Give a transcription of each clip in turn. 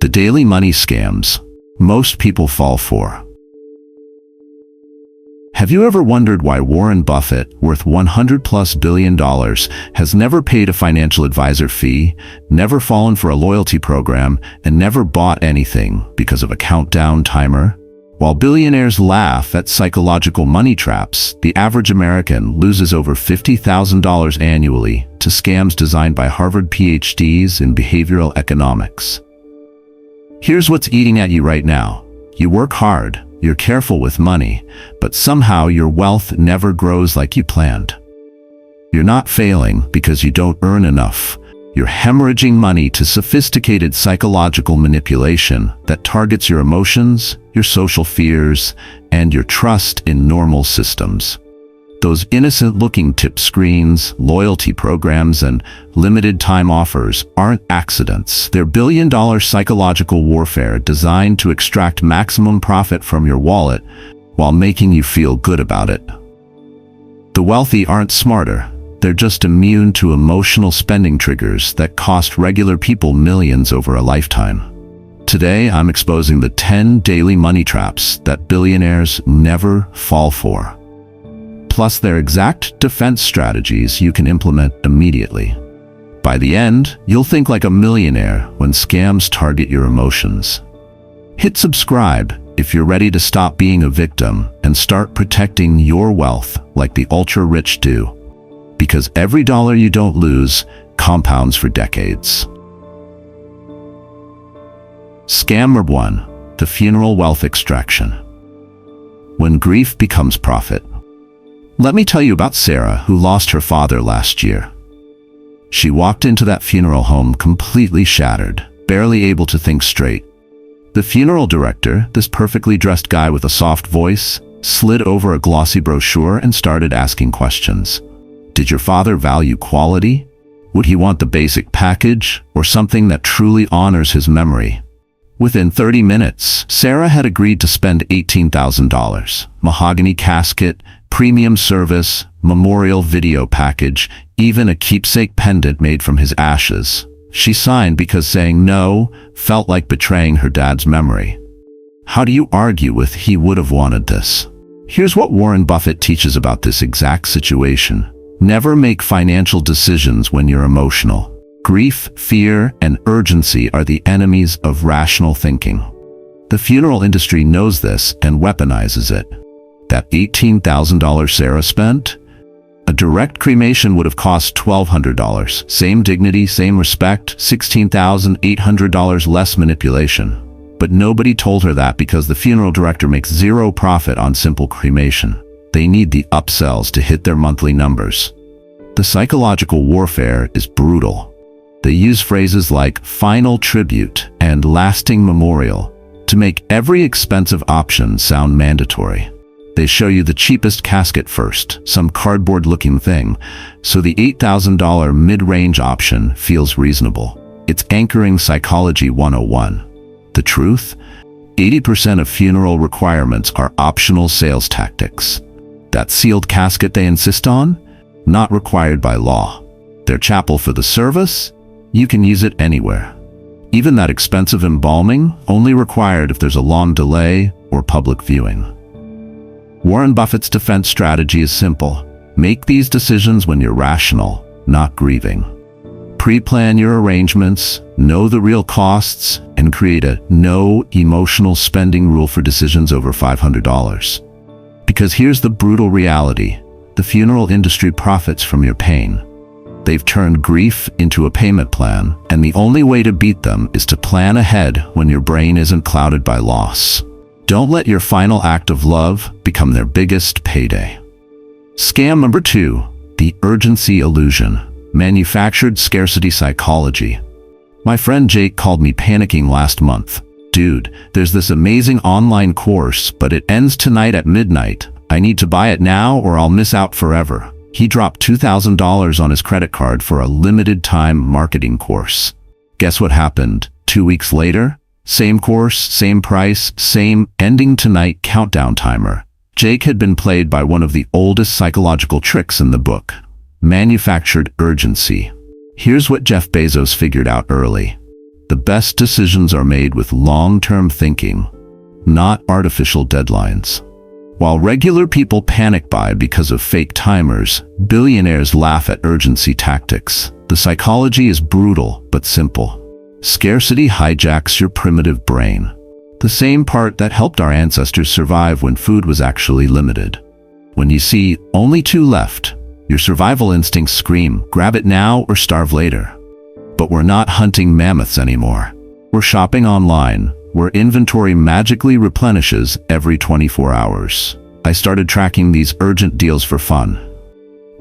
The daily money scams most people fall for. Have you ever wondered why Warren Buffett, worth $100+ billion, has never paid a financial advisor fee, never fallen for a loyalty program, and never bought anything because of a countdown timer? While billionaires laugh at psychological money traps, the average American loses over $50,000 annually to scams designed by Harvard PhDs in behavioral economics. Here's what's eating at you right now. You work hard, you're careful with money, but somehow your wealth never grows like you planned. You're not failing because you don't earn enough. You're hemorrhaging money to sophisticated psychological manipulation that targets your emotions, your social fears, and your trust in normal systems. Those innocent-looking tip screens, loyalty programs, and limited-time offers aren't accidents. They're billion-dollar psychological warfare designed to extract maximum profit from your wallet while making you feel good about it. The wealthy aren't smarter. They're just immune to emotional spending triggers that cost regular people millions over a lifetime. Today, I'm exposing the 10 daily money traps that billionaires never fall for, plus their exact defense strategies you can implement immediately. By the end, you'll think like a millionaire when scams target your emotions. Hit subscribe if you're ready to stop being a victim and start protecting your wealth like the ultra-rich do. Because every dollar you don't lose compounds for decades. Scam number 1, the funeral wealth extraction. When grief becomes profit. Let me tell you about Sarah, who lost her father last year. She walked into that funeral home completely shattered, barely able to think straight. The funeral director, this perfectly dressed guy with a soft voice, slid over a glossy brochure and started asking questions. Did your father value quality? Would he want the basic package or something that truly honors his memory? Within 30 minutes, Sarah had agreed to spend $18,000. Mahogany casket, premium service, memorial video package, even a keepsake pendant made from his ashes. She signed because saying no felt like betraying her dad's memory. How do you argue with "he would have wanted this"? Here's what Warren Buffett teaches about this exact situation. Never make financial decisions when you're emotional. Grief, fear, and urgency are the enemies of rational thinking. The funeral industry knows this and weaponizes it. That $18,000 Sarah spent? A direct cremation would have cost $1,200. Same dignity, same respect, $16,800 less manipulation. But nobody told her that because the funeral director makes zero profit on simple cremation. They need the upsells to hit their monthly numbers. The psychological warfare is brutal. They use phrases like final tribute and lasting memorial to make every expensive option sound mandatory. They show you the cheapest casket first, some cardboard-looking thing, so the $8,000 mid-range option feels reasonable. It's anchoring psychology 101. The truth? 80% of funeral requirements are optional sales tactics. That sealed casket they insist on? Not required by law. Their chapel for the service? You can use it anywhere. Even that expensive embalming? Only required if there's a long delay or public viewing. Warren Buffett's defense strategy is simple. Make these decisions when you're rational, not grieving. Pre-plan your arrangements, know the real costs, and create a no emotional spending rule for decisions over $500. Because here's the brutal reality. The funeral industry profits from your pain. They've turned grief into a payment plan, and the only way to beat them is to plan ahead when your brain isn't clouded by loss. Don't let your final act of love become their biggest payday. Scam number 2, the urgency illusion. Manufactured scarcity psychology. My friend Jake called me panicking last month. Dude, there's this amazing online course, but it ends tonight at midnight. I need to buy it now or I'll miss out forever. He dropped $2,000 on his credit card for a limited-time marketing course. Guess what happened 2 weeks later? Same course, same price, same ending tonight countdown timer. Jake had been played by one of the oldest psychological tricks in the book. Manufactured urgency. Here's what Jeff Bezos figured out early. The best decisions are made with long-term thinking, not artificial deadlines. While regular people panic buy because of fake timers, billionaires laugh at urgency tactics. The psychology is brutal but simple. Scarcity hijacks your primitive brain, the same part that helped our ancestors survive when food was actually limited. When you see only 2 left, your survival instincts scream, grab it now or starve later. But we're not hunting mammoths anymore. We're shopping online, where inventory magically replenishes every 24 hours. I started tracking these urgent deals for fun.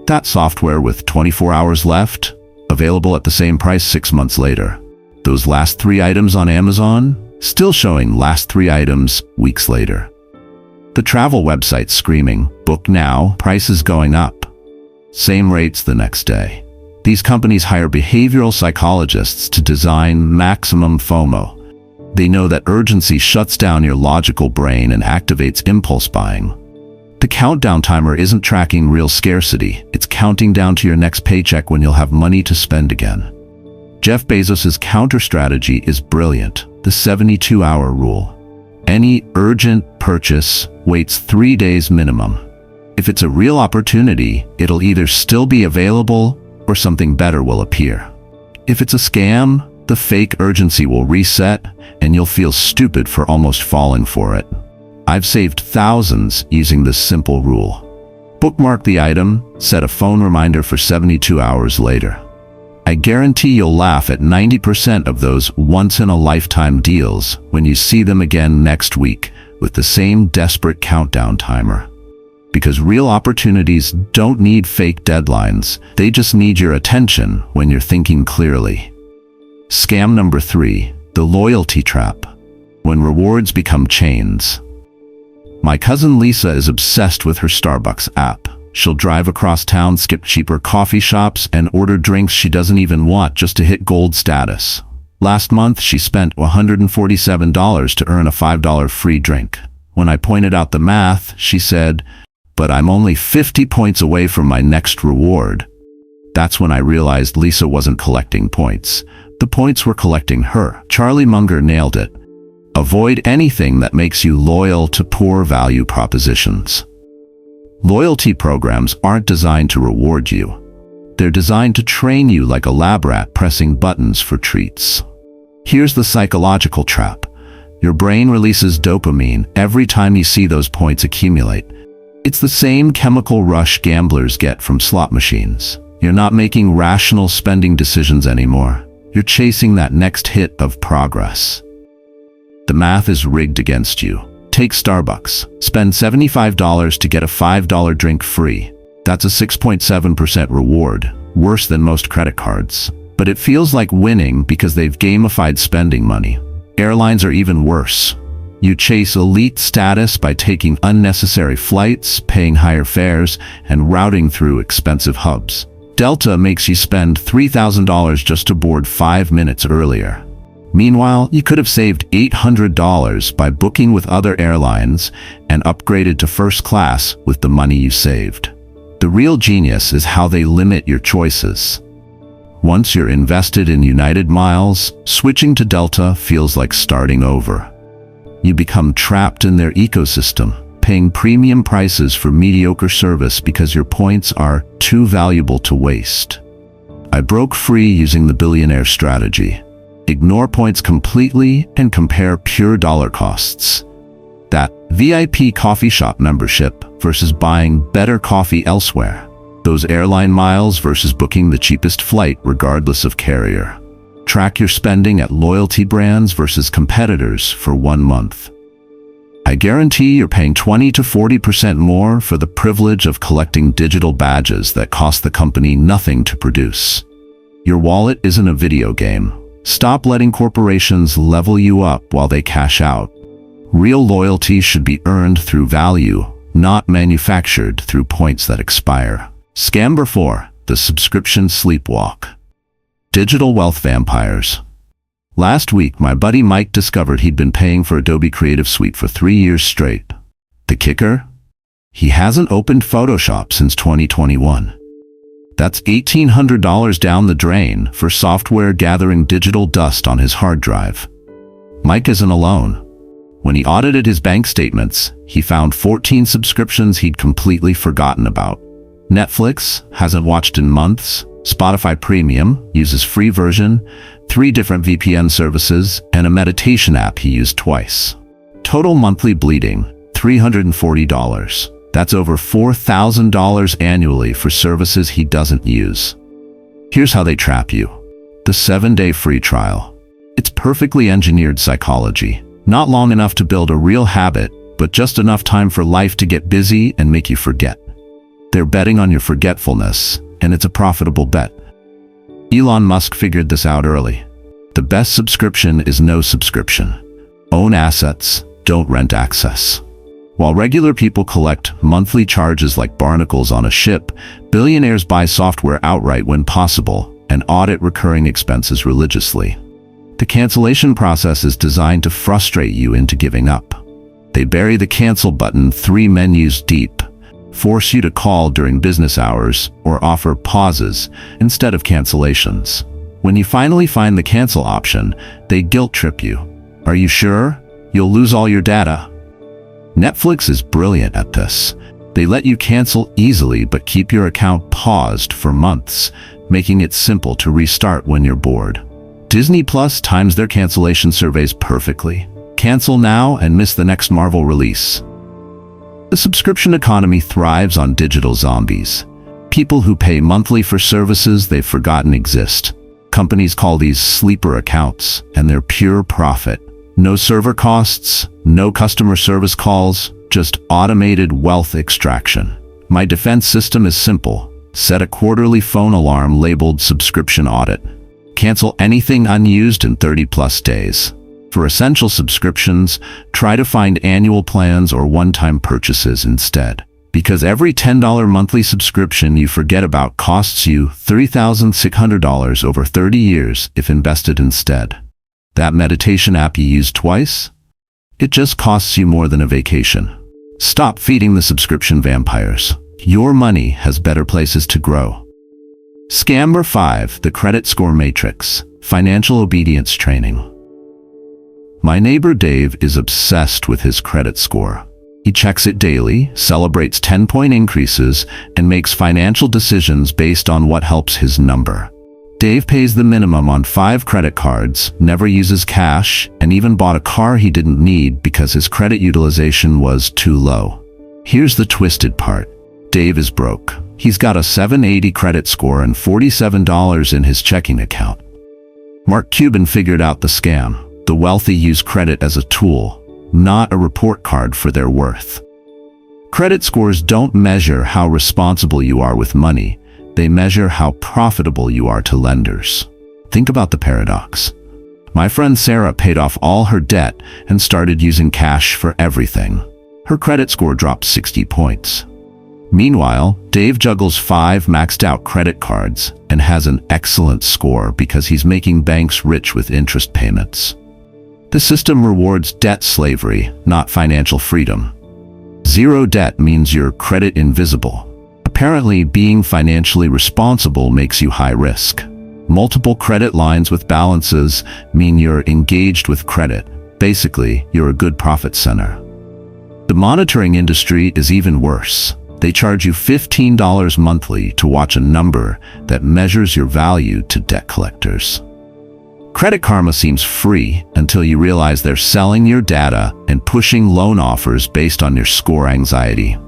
That software with 24 hours left, available at the same price 6 months later. Those last 3 items on Amazon, still showing last 3 items weeks later. The travel website screaming, book now, prices going up. Same rates the next day. These companies hire behavioral psychologists to design maximum FOMO. They know that urgency shuts down your logical brain and activates impulse buying. The countdown timer isn't tracking real scarcity, it's counting down to your next paycheck when you'll have money to spend again. Jeff Bezos' counter-strategy is brilliant, the 72-hour rule. Any urgent purchase waits 3 days minimum. If it's a real opportunity, it'll either still be available or something better will appear. If it's a scam, the fake urgency will reset and you'll feel stupid for almost falling for it. I've saved thousands using this simple rule. Bookmark the item, set a phone reminder for 72 hours later. I guarantee you'll laugh at 90% of those once-in-a-lifetime deals when you see them again next week with the same desperate countdown timer. Because real opportunities don't need fake deadlines, they just need your attention when you're thinking clearly. Scam number 3, the loyalty trap. When rewards become chains. My cousin Lisa is obsessed with her Starbucks app. She'll drive across town, skip cheaper coffee shops, and order drinks she doesn't even want just to hit gold status. Last month, she spent $147 to earn a $5 free drink. When I pointed out the math, she said, "But I'm only 50 points away from my next reward." That's when I realized Lisa wasn't collecting points. The points were collecting her. Charlie Munger nailed it. Avoid anything that makes you loyal to poor value propositions. Loyalty programs aren't designed to reward you. They're designed to train you like a lab rat pressing buttons for treats. Here's the psychological trap. Your brain releases dopamine every time you see those points accumulate. It's the same chemical rush gamblers get from slot machines. You're not making rational spending decisions anymore. You're chasing that next hit of progress. The math is rigged against you. Take Starbucks. Spend $75 to get a $5 drink free. That's a 6.7% reward, worse than most credit cards. But it feels like winning because they've gamified spending money. Airlines are even worse. You chase elite status by taking unnecessary flights, paying higher fares, and routing through expensive hubs. Delta makes you spend $3,000 just to board 5 minutes earlier. Meanwhile, you could have saved $800 by booking with other airlines and upgraded to first class with the money you saved. The real genius is how they limit your choices. Once you're invested in United Miles, switching to Delta feels like starting over. You become trapped in their ecosystem, paying premium prices for mediocre service because your points are too valuable to waste. I broke free using the billionaire strategy. Ignore points completely and compare pure dollar costs. That VIP coffee shop membership versus buying better coffee elsewhere. Those airline miles versus booking the cheapest flight regardless of carrier. Track your spending at loyalty brands versus competitors for 1 month. I guarantee you're paying 20 to 40% more for the privilege of collecting digital badges that cost the company nothing to produce. Your wallet isn't a video game. Stop letting corporations level you up while they cash out. Real loyalty should be earned through value, not manufactured through points that expire. Scam number 4, the subscription sleepwalk. Digital wealth vampires. Last week, my buddy Mike discovered he'd been paying for Adobe Creative Suite for 3 years straight. The kicker? He hasn't opened Photoshop since 2021. That's $1,800 down the drain for software gathering digital dust on his hard drive. Mike isn't alone. When he audited his bank statements, he found 14 subscriptions he'd completely forgotten about. Netflix, hasn't watched in months. Spotify Premium, uses free version. 3 different VPN services, and a meditation app he used twice. Total monthly bleeding, $340. That's over $4,000 annually for services he doesn't use. Here's how they trap you. The 7-day free trial. It's perfectly engineered psychology. Not long enough to build a real habit, but just enough time for life to get busy and make you forget. They're betting on your forgetfulness, and it's a profitable bet. Elon Musk figured this out early. The best subscription is no subscription. Own assets, don't rent access. While regular people collect monthly charges like barnacles on a ship, billionaires buy software outright when possible and audit recurring expenses religiously. The cancellation process is designed to frustrate you into giving up. They bury the cancel button 3 menus deep, force you to call during business hours, or offer pauses instead of cancellations. When you finally find the cancel option, they guilt trip you. Are you sure? You'll lose all your data. Netflix is brilliant at this. They let you cancel easily but keep your account paused for months, making it simple to restart when you're bored. Disney Plus times their cancellation surveys perfectly. Cancel now and miss the next Marvel release. The subscription economy thrives on digital zombies. People who pay monthly for services they've forgotten exist. Companies call these sleeper accounts, and they're pure profit. No server costs, no customer service calls, just automated wealth extraction. My defense system is simple. Set a quarterly phone alarm labeled subscription audit. Cancel anything unused in 30+ days. For essential subscriptions, try to find annual plans or one-time purchases instead. Because every $10 monthly subscription you forget about costs you $3,600 over 30 years if invested instead. That meditation app you used twice? It just costs you more than a vacation. Stop feeding the subscription vampires. Your money has better places to grow. Scam number 5, the credit score matrix, financial obedience training. My neighbor Dave is obsessed with his credit score. He checks it daily, celebrates 10-point increases, and makes financial decisions based on what helps his number. Dave pays the minimum on 5 credit cards, never uses cash, and even bought a car he didn't need because his credit utilization was too low. Here's the twisted part. Dave is broke. He's got a 780 credit score and $47 in his checking account. Mark Cuban figured out the scam. The wealthy use credit as a tool, not a report card for their worth. Credit scores don't measure how responsible you are with money. They measure how profitable you are to lenders. Think about the paradox. My friend Sarah paid off all her debt and started using cash for everything. Her credit score dropped 60 points. Meanwhile, Dave juggles 5 maxed-out credit cards and has an excellent score because he's making banks rich with interest payments. The system rewards debt slavery, not financial freedom. Zero debt means you're credit invisible. Apparently, being financially responsible makes you high risk. Multiple credit lines with balances mean you're engaged with credit. Basically, you're a good profit center. The monitoring industry is even worse. They charge you $15 monthly to watch a number that measures your value to debt collectors. Credit Karma seems free until you realize they're selling your data and pushing loan offers based on your score anxiety.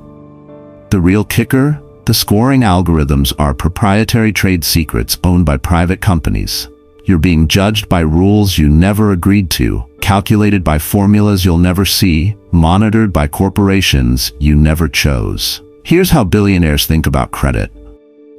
The real kicker? The scoring algorithms are proprietary trade secrets owned by private companies. You're being judged by rules you never agreed to, calculated by formulas you'll never see, monitored by corporations you never chose. Here's how billionaires think about credit.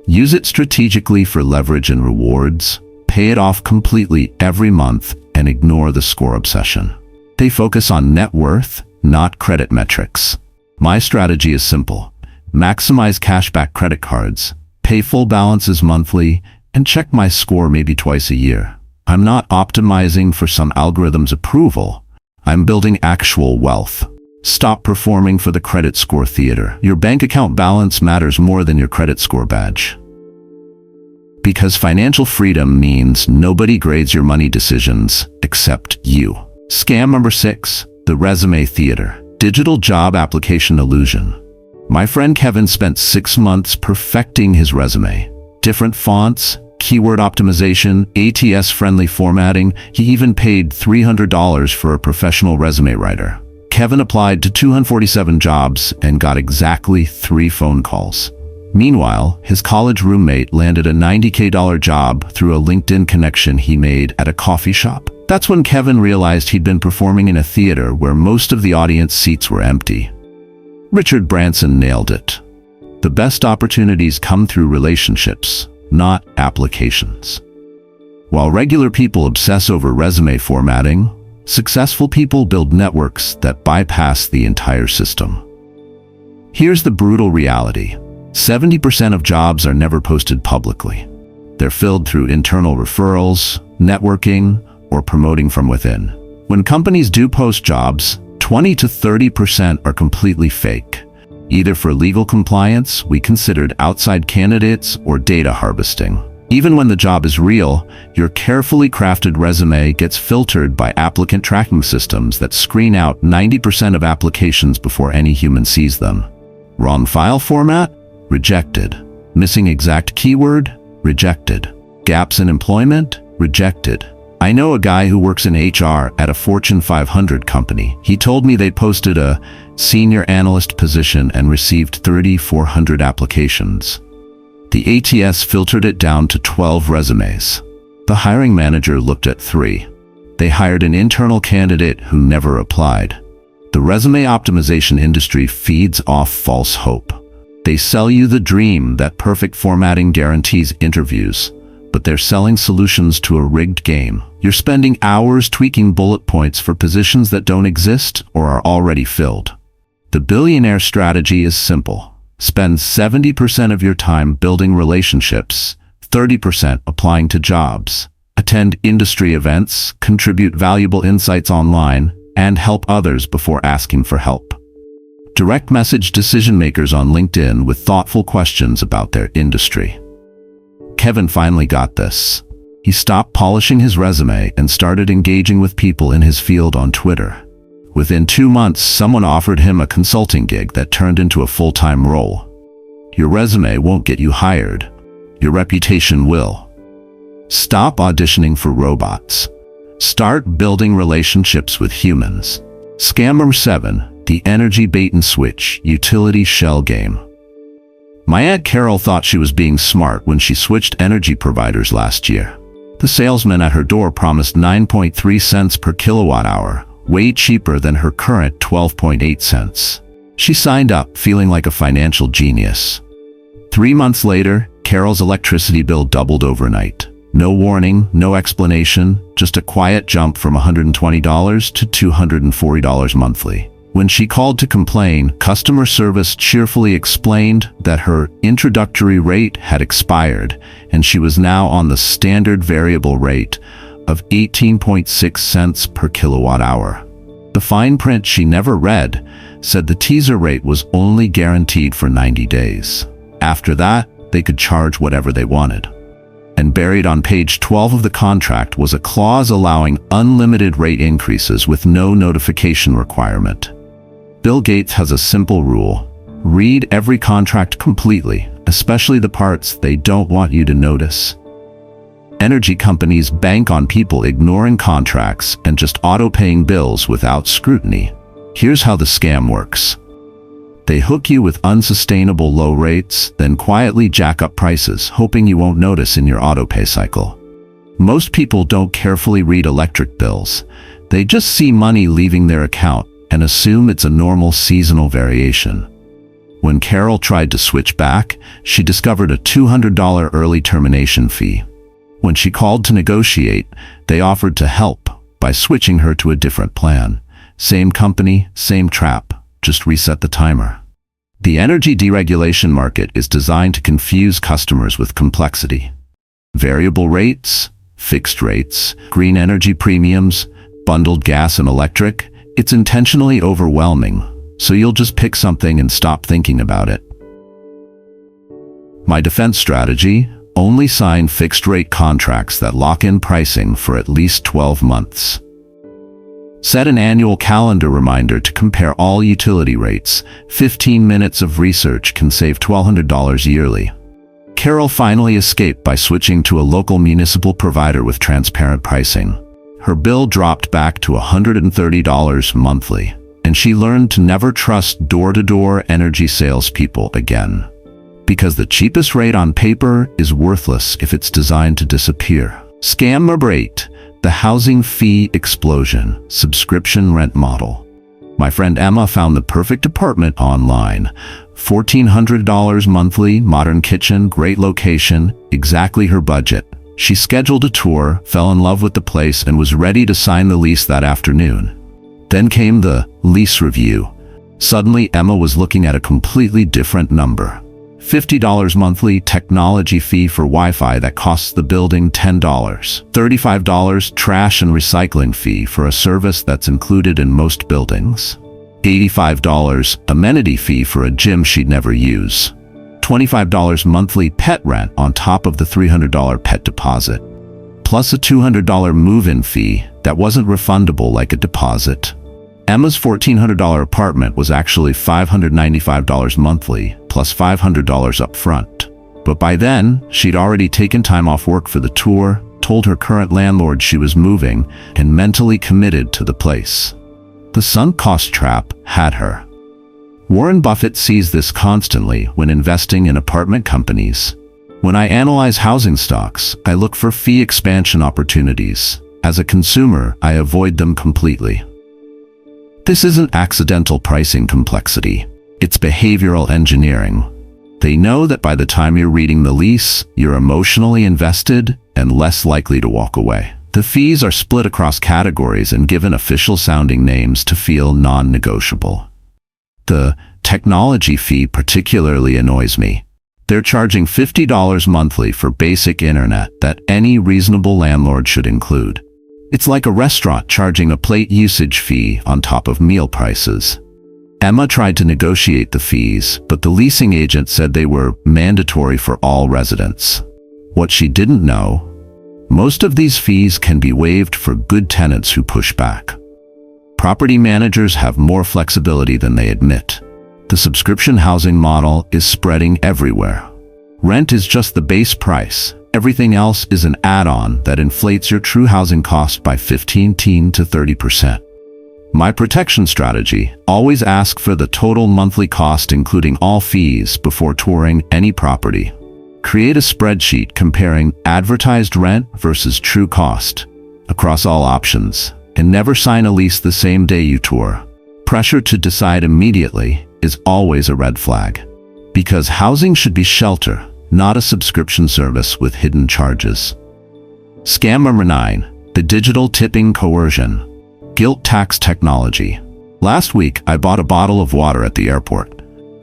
Use it strategically for leverage and rewards. Pay it off completely every month and ignore the score obsession. They focus on net worth, not credit metrics. My strategy is simple. Maximize cashback credit cards, pay full balances monthly, and check my score maybe twice a year. I'm not optimizing for some algorithm's approval. I'm building actual wealth. Stop performing for the credit score theater. Your bank account balance matters more than your credit score badge. Because financial freedom means nobody grades your money decisions except you. Scam number 6, the resume theater. Digital job application illusion. My friend Kevin spent 6 months perfecting his resume. Different fonts, keyword optimization, ATS-friendly formatting. He even paid $300 for a professional resume writer. Kevin applied to 247 jobs and got exactly 3 phone calls. Meanwhile, his college roommate landed a $90K job through a LinkedIn connection he made at a coffee shop. That's when Kevin realized he'd been performing in a theater where most of the audience seats were empty. Richard Branson nailed it. The best opportunities come through relationships, not applications. While regular people obsess over resume formatting, successful people build networks that bypass the entire system. Here's the brutal reality. 70% of jobs are never posted publicly. They're filled through internal referrals, networking, or promoting from within. When companies do post jobs, 20 to 30% are completely fake. Either for legal compliance, we considered outside candidates, or data harvesting. Even when the job is real, your carefully crafted resume gets filtered by applicant tracking systems that screen out 90% of applications before any human sees them. Wrong file format? Rejected. Missing exact keyword? Rejected. Gaps in employment? Rejected. I know a guy who works in HR at a Fortune 500 company. He told me they posted a senior analyst position and received 3,400 applications. The ATS filtered it down to 12 resumes. The hiring manager looked at 3. They hired an internal candidate who never applied. The resume optimization industry feeds off false hope. They sell you the dream that perfect formatting guarantees interviews, but they're selling solutions to a rigged game. You're spending hours tweaking bullet points for positions that don't exist or are already filled. The billionaire strategy is simple. Spend 70% of your time building relationships, 30% applying to jobs. Attend industry events, contribute valuable insights online, and help others before asking for help. Direct message decision makers on LinkedIn with thoughtful questions about their industry. Kevin finally got this. He stopped polishing his resume and started engaging with people in his field on Twitter. Within 2 months, someone offered him a consulting gig that turned into a full-time role. Your resume won't get you hired. Your reputation will. Stop auditioning for robots. Start building relationships with humans. Scam number 7, the energy bait and switch utility shell game. My Aunt Carol thought she was being smart when she switched energy providers last year. The salesman at her door promised 9.3 cents per kilowatt hour, way cheaper than her current 12.8 cents. She signed up, feeling like a financial genius. 3 months later, Carol's electricity bill doubled overnight. No warning, no explanation, just a quiet jump from $120 to $240 monthly. When she called to complain, customer service cheerfully explained that her introductory rate had expired and she was now on the standard variable rate of 18.6 cents per kilowatt hour. The fine print she never read said the teaser rate was only guaranteed for 90 days. After that, they could charge whatever they wanted. And buried on page 12 of the contract was a clause allowing unlimited rate increases with no notification requirement. Bill Gates has a simple rule. Read every contract completely, especially the parts they don't want you to notice. Energy companies bank on people ignoring contracts and just auto-paying bills without scrutiny. Here's how the scam works. They hook you with unsustainable low rates, then quietly jack up prices, hoping you won't notice in your auto-pay cycle. Most people don't carefully read electric bills. They just see money leaving their account and assume it's a normal seasonal variation. When Carol tried to switch back, she discovered a $200 early termination fee. When she called to negotiate, they offered to help by switching her to a different plan. Same company, same trap, just reset the timer. The energy deregulation market is designed to confuse customers with complexity. Variable rates, fixed rates, green energy premiums, bundled gas and electric. It's intentionally overwhelming, so you'll just pick something and stop thinking about it. My defense strategy: only sign fixed-rate contracts that lock in pricing for at least 12 months. Set an annual calendar reminder to compare all utility rates. 15 minutes of research can save $1,200 yearly. Carol finally escaped by switching to a local municipal provider with transparent pricing. Her bill dropped back to $130 monthly, and she learned to never trust door-to-door energy salespeople again. Because the cheapest rate on paper is worthless if it's designed to disappear. Scam number 8. The housing fee explosion. Subscription rent model. My friend Emma found the perfect apartment online. $1,400 monthly, modern kitchen, great location, exactly her budget. She scheduled a tour, fell in love with the place, and was ready to sign the lease that afternoon. Then came the lease review. Suddenly, Emma was looking at a completely different number. $50 monthly technology fee for Wi-Fi that costs the building $10. $35 trash and recycling fee for a service that's included in most buildings. $85 amenity fee for a gym she'd never use. $25 monthly pet rent on top of the $300 pet deposit. Plus a $200 move-in fee that wasn't refundable like a deposit. Emma's $1,400 apartment was actually $595 monthly, plus $500 up front. But by then, she'd already taken time off work for the tour, told her current landlord she was moving, and mentally committed to the place. The sunk cost trap had her. Warren Buffett sees this constantly when investing in apartment companies. When I analyze housing stocks, I look for fee expansion opportunities. As a consumer, I avoid them completely. This isn't accidental pricing complexity. It's behavioral engineering. They know that by the time you're reading the lease, you're emotionally invested and less likely to walk away. The fees are split across categories and given official-sounding names to feel non-negotiable. The technology fee particularly annoys me. They're charging $50 monthly for basic internet that any reasonable landlord should include. It's like a restaurant charging a plate usage fee on top of meal prices. Emma tried to negotiate the fees, but the leasing agent said they were mandatory for all residents. What she didn't know, most of these fees can be waived for good tenants who push back. Property managers have more flexibility than they admit. The subscription housing model is spreading everywhere. Rent is just the base price. Everything else is an add-on that inflates your true housing cost by 15 to 30%. My protection strategy: always ask for the total monthly cost including all fees before touring any property. Create a spreadsheet comparing advertised rent versus true cost across all options, and never sign a lease the same day you tour. Pressure to decide immediately is always a red flag. Because housing should be shelter, not a subscription service with hidden charges. Scam number 9. The digital tipping coercion. Guilt tax technology. Last week, I bought a bottle of water at the airport.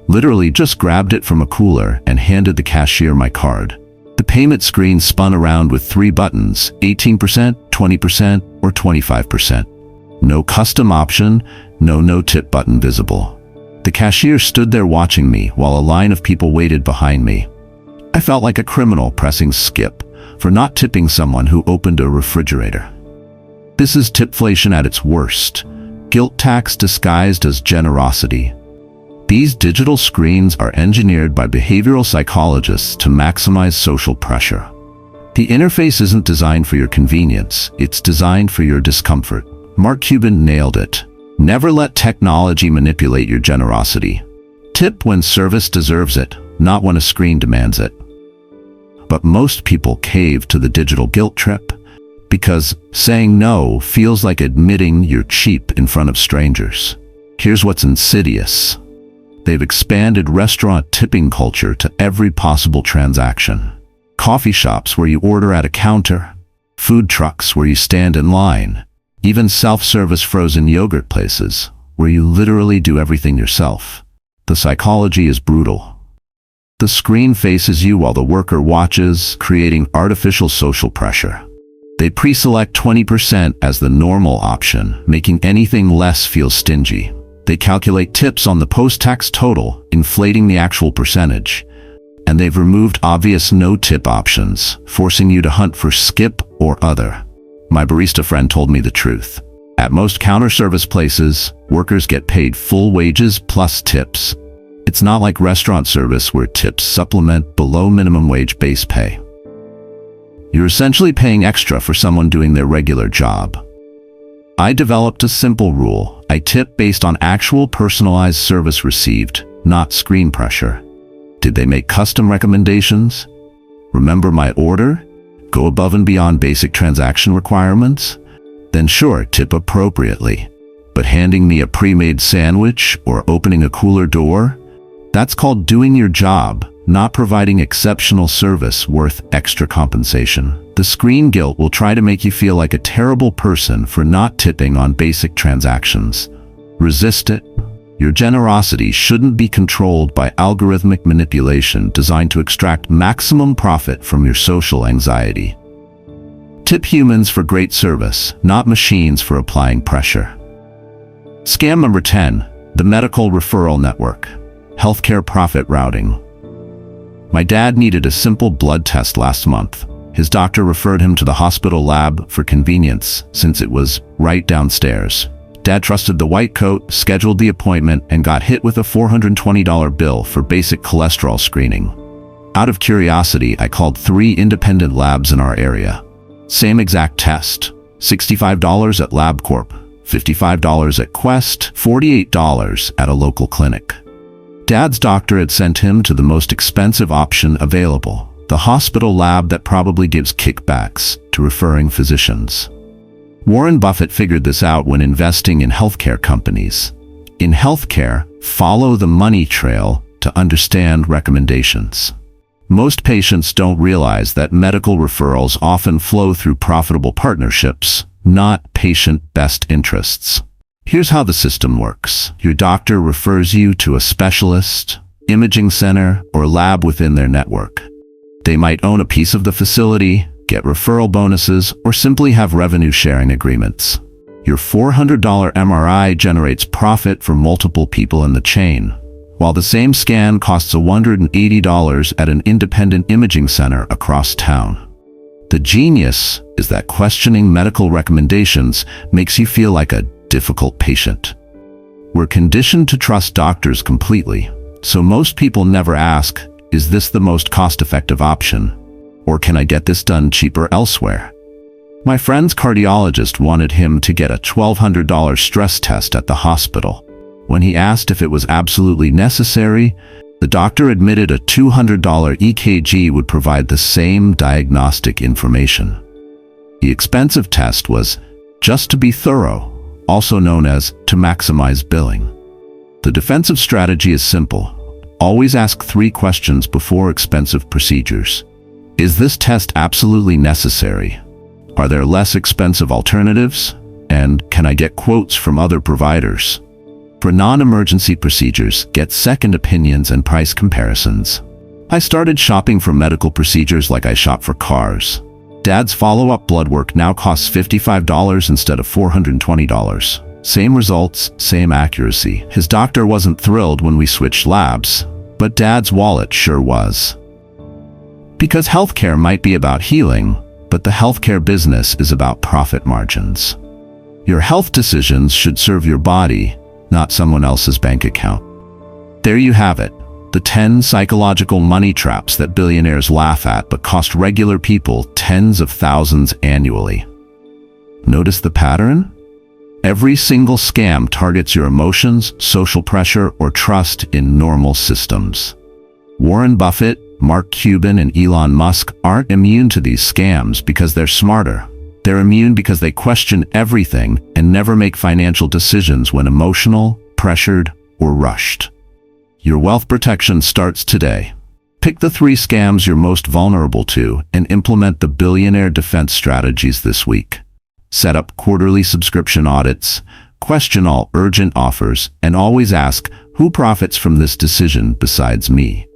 Literally just grabbed it from a cooler and handed the cashier my card. The payment screen spun around with 3 buttons: 18%, 20%, or 25%. No custom option, no tip button visible. The cashier stood there watching me while a line of people waited behind me. I felt like a criminal pressing skip for not tipping someone who opened a refrigerator. This is tipflation at its worst. Guilt tax disguised as generosity. These digital screens are engineered by behavioral psychologists to maximize social pressure. The interface isn't designed for your convenience, it's designed for your discomfort. Mark Cuban nailed it. Never let technology manipulate your generosity. Tip when service deserves it, not when a screen demands it. But most people cave to the digital guilt trip because saying no feels like admitting you're cheap in front of strangers. Here's what's insidious. They've expanded restaurant tipping culture to every possible transaction. Coffee shops where you order at a counter, food trucks where you stand in line, even self-service frozen yogurt places where you literally do everything yourself. The psychology is brutal. The screen faces you while the worker watches, creating artificial social pressure. They pre-select 20% as the normal option, making anything less feel stingy. They calculate tips on the post-tax total, inflating the actual percentage. And they've removed obvious no-tip options, forcing you to hunt for skip or other. My barista friend told me the truth. At most counter service places, workers get paid full wages plus tips. It's not like restaurant service where tips supplement below minimum wage base pay. You're essentially paying extra for someone doing their regular job. I developed a simple rule. I tip based on actual personalized service received, not screen pressure. Did they make custom recommendations? Remember my order? Go above and beyond basic transaction requirements? Then sure, tip appropriately. But handing me a pre-made sandwich or opening a cooler door? That's called doing your job, not providing exceptional service worth extra compensation. The screen guilt will try to make you feel like a terrible person for not tipping on basic transactions. Resist it. Your generosity shouldn't be controlled by algorithmic manipulation designed to extract maximum profit from your social anxiety. Tip humans for great service, not machines for applying pressure. Scam number 10, the medical referral network. Healthcare profit routing. My dad needed a simple blood test last month. His doctor referred him to the hospital lab for convenience, since it was right downstairs. Dad trusted the white coat, scheduled the appointment, and got hit with a $420 bill for basic cholesterol screening. Out of curiosity, I called 3 independent labs in our area. Same exact test. $65 at LabCorp, $55 at Quest, $48 at a local clinic. Dad's doctor had sent him to the most expensive option available, the hospital lab that probably gives kickbacks to referring physicians. Warren Buffett figured this out when investing in healthcare companies. In healthcare, follow the money trail to understand recommendations. Most patients don't realize that medical referrals often flow through profitable partnerships, not patient best interests. Here's how the system works. Your doctor refers you to a specialist, imaging center, or lab within their network. They might own a piece of the facility, get referral bonuses, or simply have revenue-sharing agreements. Your $400 MRI generates profit for multiple people in the chain, while the same scan costs $180 at an independent imaging center across town. The genius is that questioning medical recommendations makes you feel like a difficult patient. We're conditioned to trust doctors completely, so most people never ask, is this the most cost-effective option? Or can I get this done cheaper elsewhere? My friend's cardiologist wanted him to get a $1,200 stress test at the hospital. When he asked if it was absolutely necessary, the doctor admitted a $200 EKG would provide the same diagnostic information. The expensive test was just to be thorough, also known as to maximize billing. The defensive strategy is simple. Always ask 3 questions before expensive procedures. Is this test absolutely necessary? Are there less expensive alternatives? And can I get quotes from other providers? For non-emergency procedures, get second opinions and price comparisons. I started shopping for medical procedures like I shop for cars. Dad's follow-up blood work now costs $55 instead of $420. Same results, same accuracy. His doctor wasn't thrilled when we switched labs, but Dad's wallet sure was. Because healthcare might be about healing, but the healthcare business is about profit margins. Your health decisions should serve your body, not someone else's bank account. There you have it. The 10 psychological money traps that billionaires laugh at but cost regular people tens of thousands annually. Notice the pattern? Every single scam targets your emotions, social pressure, or trust in normal systems. Warren Buffett, Mark Cuban, and Elon Musk aren't immune to these scams because they're smarter. They're immune because they question everything and never make financial decisions when emotional, pressured, or rushed. Your wealth protection starts today. Pick the 3 scams you're most vulnerable to and implement the billionaire defense strategies this week. Set up quarterly subscription audits, question all urgent offers, and always ask, who profits from this decision besides me?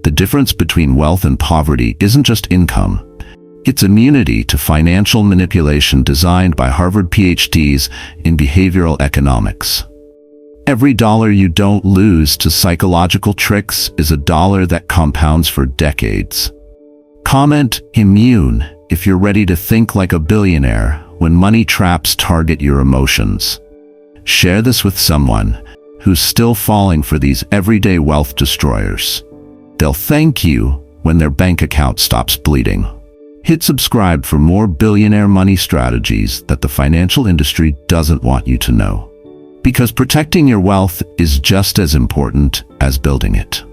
The difference between wealth and poverty isn't just income. It's immunity to financial manipulation designed by Harvard PhDs in behavioral economics. Every dollar you don't lose to psychological tricks is a dollar that compounds for decades. Comment immune if you're ready to think like a billionaire when money traps target your emotions. Share this with someone who's still falling for these everyday wealth destroyers. They'll thank you when their bank account stops bleeding. Hit subscribe for more billionaire money strategies that the financial industry doesn't want you to know. Because protecting your wealth is just as important as building it.